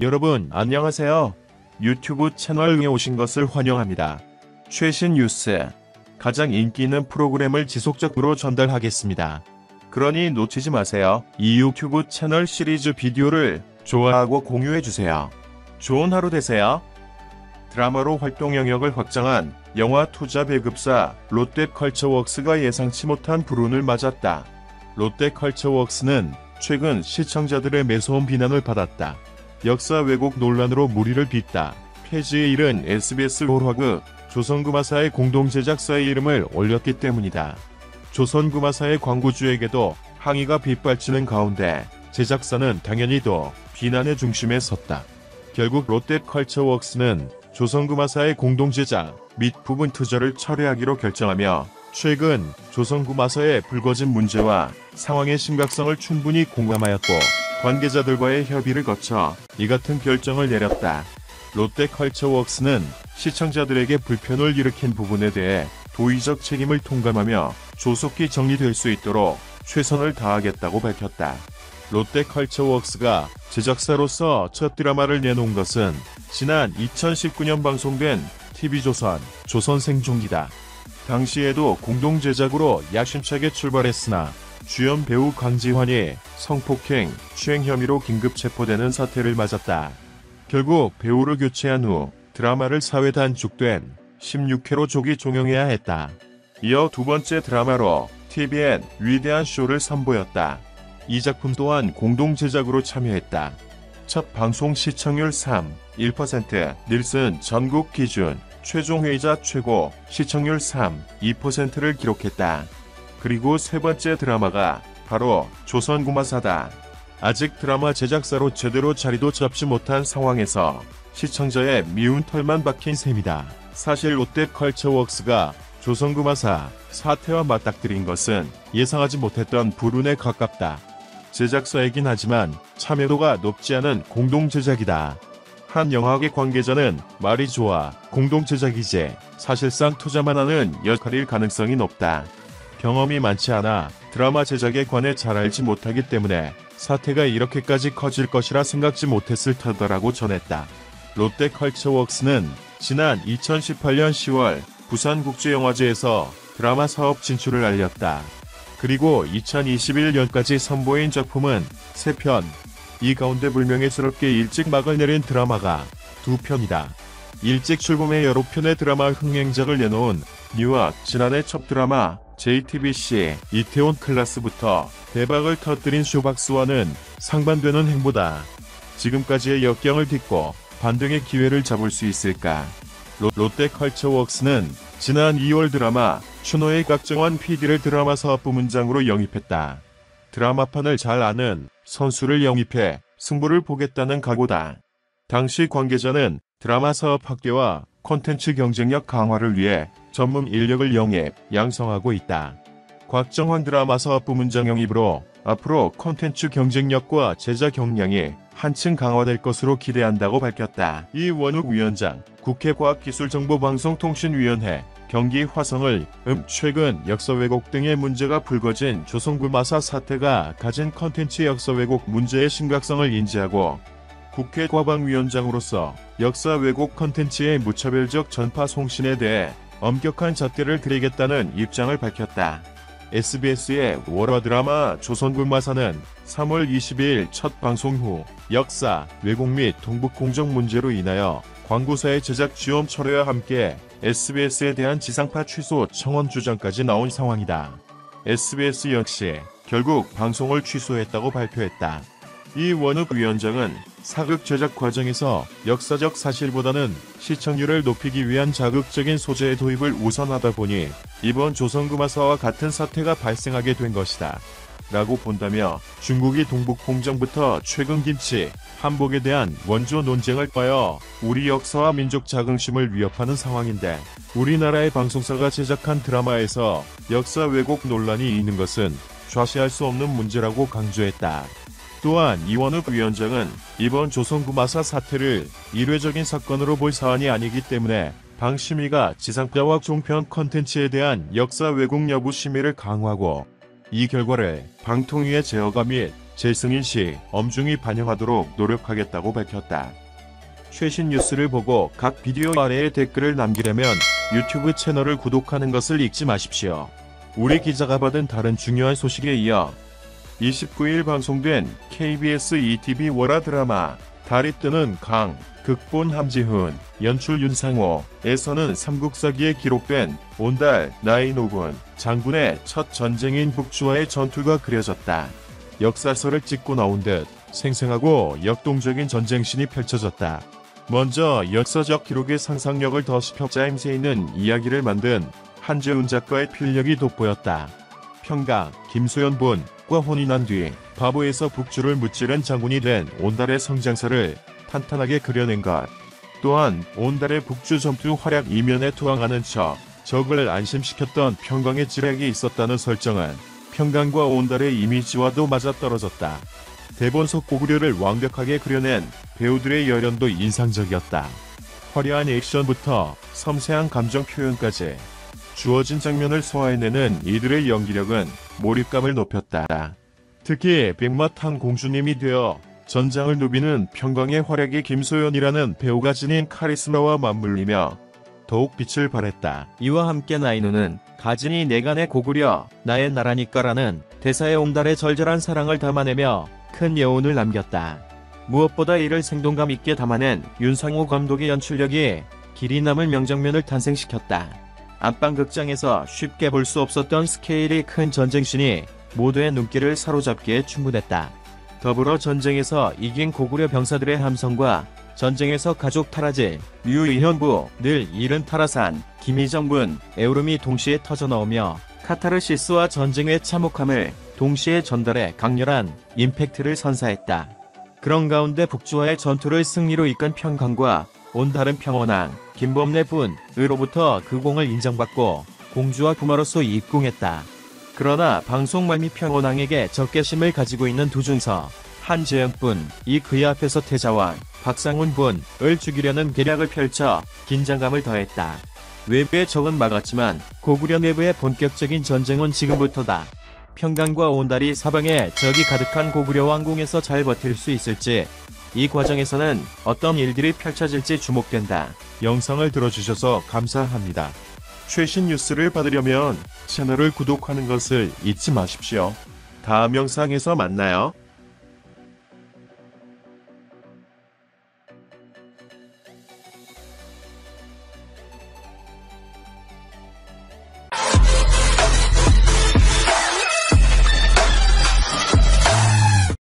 여러분 안녕하세요. 유튜브 채널에 오신 것을 환영합니다. 최신 뉴스, 가장 인기 있는 프로그램을 지속적으로 전달하겠습니다. 그러니 놓치지 마세요. 이 유튜브 채널 시리즈 비디오를 좋아하고 공유해주세요. 좋은 하루 되세요. 드라마로 활동 영역을 확장한 영화 투자 배급사 롯데컬처웍스가 예상치 못한 불운을 맞았다. 롯데컬처웍스는 최근 시청자들의 매서운 비난을 받았다. 역사 왜곡 논란으로 물의를 빚다. 폐지에 이른 SBS 월화극 조선구마사의 공동제작사의 이름을 올렸기 때문이다. 조선구마사의 광고주에게도 항의가 빗발치는 가운데 제작사는 당연히 더 비난의 중심에 섰다. 결국 롯데컬처웍스는 조선구마사의 공동제작 및 부분 투자를 철회하기로 결정하며 최근 조선구마사의 불거진 문제와 상황의 심각성을 충분히 공감하였고 관계자들과의 협의를 거쳐 이 같은 결정을 내렸다. 롯데컬처웍스는 시청자들에게 불편을 일으킨 부분에 대해 도의적 책임을 통감하며 조속히 정리될 수 있도록 최선을 다하겠다고 밝혔다. 롯데컬처웍스가 제작사로서 첫 드라마를 내놓은 것은 지난 2019년 방송된 TV조선 조선생존기다. 당시에도 공동제작으로 야심차게 출발했으나 주연 배우 강지환이 성폭행, 추행 혐의로 긴급 체포되는 사태를 맞았다. 결국 배우를 교체한 후 드라마를 사회 단축된 16회로 조기 종영해야 했다. 이어 두 번째 드라마로 TVN 위대한 쇼를 선보였다. 이 작품 또한 공동제작으로 참여했다. 첫 방송 시청률 3.1%, 닐슨 전국 기준 최종 회의자 최고 시청률 3.2%를 기록했다. 그리고 세 번째 드라마가 바로 조선구마사다. 아직 드라마 제작사로 제대로 자리도 잡지 못한 상황에서 시청자의 미운 털만 박힌 셈이다. 사실 롯데컬처웍스가 조선구마사 사태와 맞닥뜨린 것은 예상하지 못했던 불운에 가깝다. 제작사이긴 하지만 참여도가 높지 않은 공동제작이다. 한 영화계 관계자는 말이 좋아 공동제작이지 사실상 투자만 하는 역할일 가능성이 높다. 경험이 많지 않아 드라마 제작에 관해 잘 알지 못하기 때문에 사태가 이렇게까지 커질 것이라 생각지 못했을 터더라고 전했다. 롯데컬처웍스는 지난 2018년 10월 부산국제영화제에서 드라마 사업 진출을 알렸다. 그리고 2021년까지 선보인 작품은 3편, 이 가운데 불명예스럽게 일찍 막을 내린 드라마가 2편이다. 일찍 출범해 여러 편의 드라마 흥행작을 내놓은 뉴악, 지난해 첫 드라마 JTBC 이태원 클라스부터 대박을 터뜨린 쇼박스와는 상반되는 행보다. 지금까지의 역경을 딛고 반등의 기회를 잡을 수 있을까? 롯데컬처웍스는 지난 2월 드라마 추노의 각정환 PD를 드라마 사업부문장으로 영입했다. 드라마판을 잘 아는 선수를 영입해 승부를 보겠다는 각오다. 당시 관계자는 드라마 사업 확대와 콘텐츠 경쟁력 강화를 위해 전문 인력을 영입, 양성하고 있다. 곽정환 드라마 사업부문장 영입으로 앞으로 콘텐츠 경쟁력과 제작 역량이 한층 강화될 것으로 기대한다고 밝혔다. 이원욱 위원장, 국회 과학기술정보방송통신위원회 경기 화성을 최근 역사 왜곡 등의 문제가 불거진 조선구마사 사태가 가진 콘텐츠 역사 왜곡 문제의 심각성을 인지하고 국회 과방위원장으로서 역사 왜곡 콘텐츠의 무차별적 전파 송신에 대해 엄격한 잣대를 들이겠다는 입장을 밝혔다. SBS의 월화 드라마 조선구마사는 3월 22일 첫 방송 후 역사, 왜곡 및 동북 공정 문제로 인하여 광고사의 제작 지원 철회와 함께 SBS에 대한 지상파 취소 청원 주장까지 나온 상황이다. SBS 역시 결국 방송을 취소했다고 발표했다. 이원욱 위원장은 사극 제작 과정에서 역사적 사실보다는 시청률을 높이기 위한 자극적인 소재의 도입을 우선하다 보니 이번 조선구마사와 같은 사태가 발생하게 된 것이다. 라고 본다며 중국이 동북공정부터 최근 김치, 한복에 대한 원조 논쟁을 꺼여 우리 역사와 민족 자긍심을 위협하는 상황인데 우리나라의 방송사가 제작한 드라마에서 역사 왜곡 논란이 있는 것은 좌시할 수 없는 문제라고 강조했다. 또한 이원욱 위원장은 이번 조선구마사 사태를 일회적인 사건으로 볼 사안이 아니기 때문에 방심위가 지상파와 종편 콘텐츠에 대한 역사 왜곡 여부 심의를 강화하고 이 결과를 방통위의 제어가 및 재승인 시 엄중히 반영하도록 노력하겠다고 밝혔다. 최신 뉴스를 보고 각 비디오 아래에 댓글을 남기려면 유튜브 채널을 구독하는 것을 잊지 마십시오. 우리 기자가 받은 다른 중요한 소식에 이어 29일 방송된 KBS ETV 월화 드라마 달이 뜨는 강, 극본 함지훈, 연출 윤상호에서는 삼국사기에 기록된 온달 나인오군 장군의 첫 전쟁인 북주와의 전투가 그려졌다. 역사서를 찍고 나온 듯 생생하고 역동적인 전쟁신이 펼쳐졌다. 먼저 역사적 기록의 상상력을 더시켜 짜임새 있는 이야기를 만든 한재훈 작가의 필력이 돋보였다. 평강, 김소연본과 혼인한 뒤 바보에서 북주를 무찌른 장군이 된 온달의 성장사를 탄탄하게 그려낸 것. 또한 온달의 북주 전투 활약 이면에 투항하는 척 적을 안심시켰던 평강의 지략이 있었다는 설정은 평강과 온달의 이미지와도 맞아떨어졌다. 대본 속 고구려를 완벽하게 그려낸 배우들의 열연도 인상적이었다. 화려한 액션부터 섬세한 감정 표현까지 주어진 장면을 소화해내는 이들의 연기력은 몰입감을 높였다. 특히 백마탄 공주님이 되어 전장을 누비는 평강의 활약이 김소연이라는 배우가 지닌 카리스마와 맞물리며 더욱 빛을 발했다. 이와 함께 나인우는 가진이 내가 내 고구려 나의 나라니까라는 대사에 온달의 절절한 사랑을 담아내며 큰 여운을 남겼다. 무엇보다 이를 생동감 있게 담아낸 윤상호 감독의 연출력이 길이 남을 명장면을 탄생시켰다. 안방극장에서 쉽게 볼 수 없었던 스케일이 큰 전쟁신이 모두의 눈길을 사로잡기에 충분했다. 더불어 전쟁에서 이긴 고구려 병사들의 함성과 전쟁에서 가족 타라질, 류이현부, 늘 잃은 타라산, 김희정분, 애울음이 동시에 터져나오며 카타르시스와 전쟁의 참혹함을 동시에 전달해 강렬한 임팩트를 선사했다. 그런 가운데 북주와의 전투를 승리로 이끈 평강과 온달은 평원왕, 김범래 분으로부터 그 공을 인정받고 공주와 부마로서 입궁했다. 그러나 방송 말미 평원왕에게 적개심을 가지고 있는 두준서, 한재영 분이 그의 앞에서 태자왕, 박상훈 분을 죽이려는 계략을 펼쳐 긴장감을 더했다. 외부의 적은 막았지만 고구려 내부의 본격적인 전쟁은 지금부터다. 평강과 온달이 사방에 적이 가득한 고구려 왕궁에서 잘 버틸 수 있을지, 이 과정에서는 어떤 일들이 펼쳐질지 주목된다. 영상을 들어주셔서 감사합니다. 최신 뉴스를 받으려면 채널을 구독하는 것을 잊지 마십시오. 다음 영상에서 만나요.